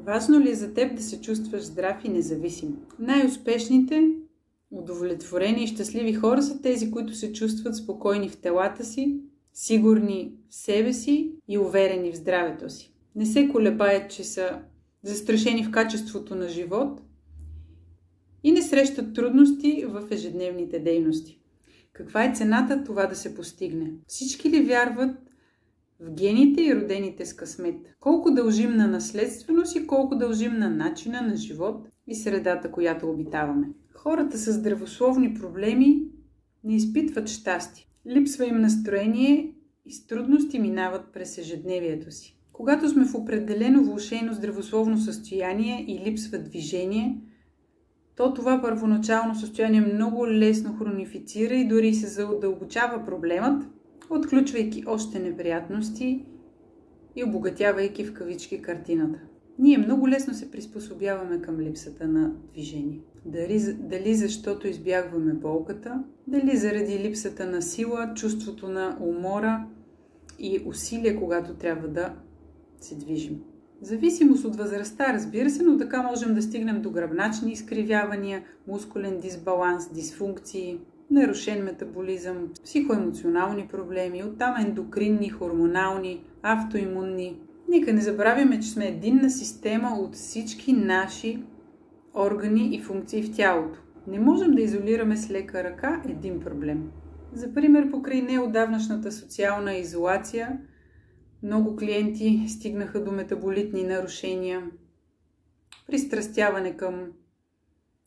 Важно ли е за теб да се чувстваш здрав и независим? Най-успешните, удовлетворени и щастливи хора са тези, които се чувстват спокойни в телата си, сигурни в себе си и уверени в здравето си. Не се колебаят, че са застрашени в качеството на живот и не срещат трудности в ежедневните дейности. Каква е цената това да се постигне? Всички ли вярват в гените и родените с късмет? Колко дължим на наследственост и колко дължим на начина на живот и средата, която обитаваме? Хората с здравословни проблеми не изпитват щастие. Липсва им настроение и с трудности минават през ежедневието си. Когато сме в определено влошено здравословно състояние и липсва движение, то това първоначално състояние много лесно хронифицира и дори се задълбочава проблемът, отключвайки още неприятности и обогатявайки в кавички картината. Ние много лесно се приспособяваме към липсата на движение. Дали защото избягваме болката, дали заради липсата на сила, чувството на умора и усилие, когато трябва да се движим. Зависимост от възрастта, разбира се, но така можем да стигнем до гръбначни изкривявания, мускулен дисбаланс, дисфункции, нарушен метаболизъм, психоемоционални проблеми, оттам ендокринни, хормонални, автоимунни. Нека не забравяме, че сме единна система от всички наши органи и функции в тялото. Не можем да изолираме с лека ръка един проблем. За пример, покрай неотдавнашната социална изолация, много клиенти стигнаха до метаболитни нарушения, пристрастяване към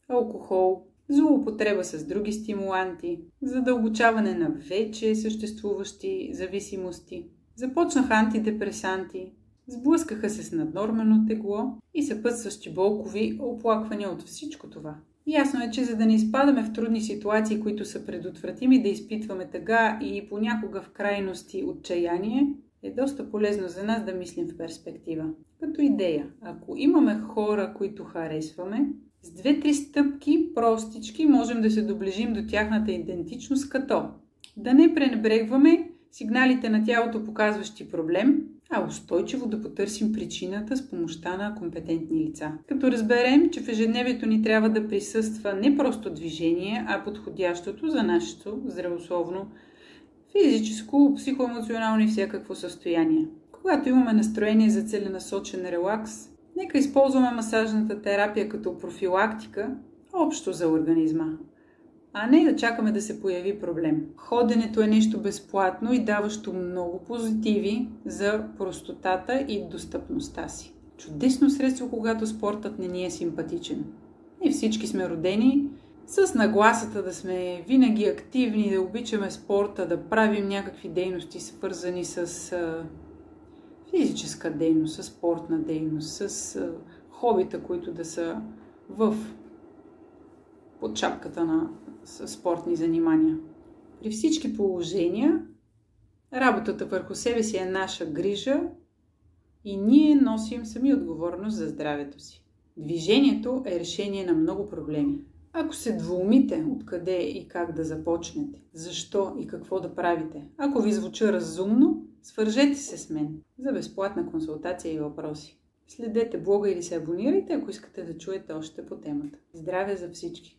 алкохол, злоупотреба с други стимуланти, задълбочаване на вече съществуващи зависимости. Започнаха антидепресанти, сблъскаха се с наднормено тегло и съпътстващи болкови оплаквания от всичко това. Ясно е, че за да не изпадаме в трудни ситуации, които са предотвратими, да изпитваме тъга и понякога в крайности отчаяние, е доста полезно за нас да мислим в перспектива. Като идея, ако имаме хора, които харесваме, с 2-3 стъпки, простички, можем да се доближим до тяхната идентичност, като да не пренебрегваме сигналите на тялото, показващи проблем, а устойчиво да потърсим причината с помощта на компетентни лица. Като разберем, че в ежедневието ни трябва да присъства не просто движение, а подходящото за нашето здравословно физическо, психоемоционално и всякакво състояние. Когато имаме настроение за целенасочен релакс, нека използваме масажната терапия като профилактика общо за организма, а не да чакаме да се появи проблем. Ходенето е нещо безплатно и даващо много позитиви за простотата и достъпността си. Чудесно средство, когато спортът не ни е симпатичен. И всички сме родени с нагласата да сме винаги активни, да обичаме спорта, да правим някакви дейности, свързани с физическа дейност, с спортна дейност, с хобита, които да са под шапката на спортни занимания. При всички положения работата върху себе си е наша грижа и ние носим сами отговорност за здравето си. Движението е решение на много проблеми. Ако се двоумите откъде и как да започнете, защо и какво да правите, ако ви звуча разумно, свържете се с мен за безплатна консултация и въпроси. Следете блога или се абонирайте, ако искате да чуете още по темата. Здраве за всички!